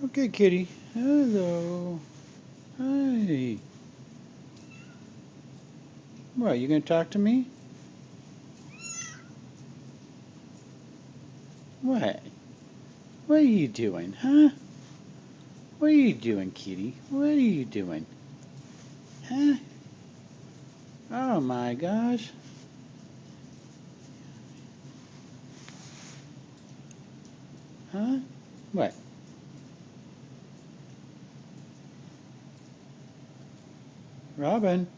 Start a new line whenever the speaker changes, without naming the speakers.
Okay, kitty. Hello. Hi. What, you gonna talk to me? What? What are you doing, huh? What are you doing, kitty? What are you doing? Huh? Oh my gosh. Huh? What? Robin?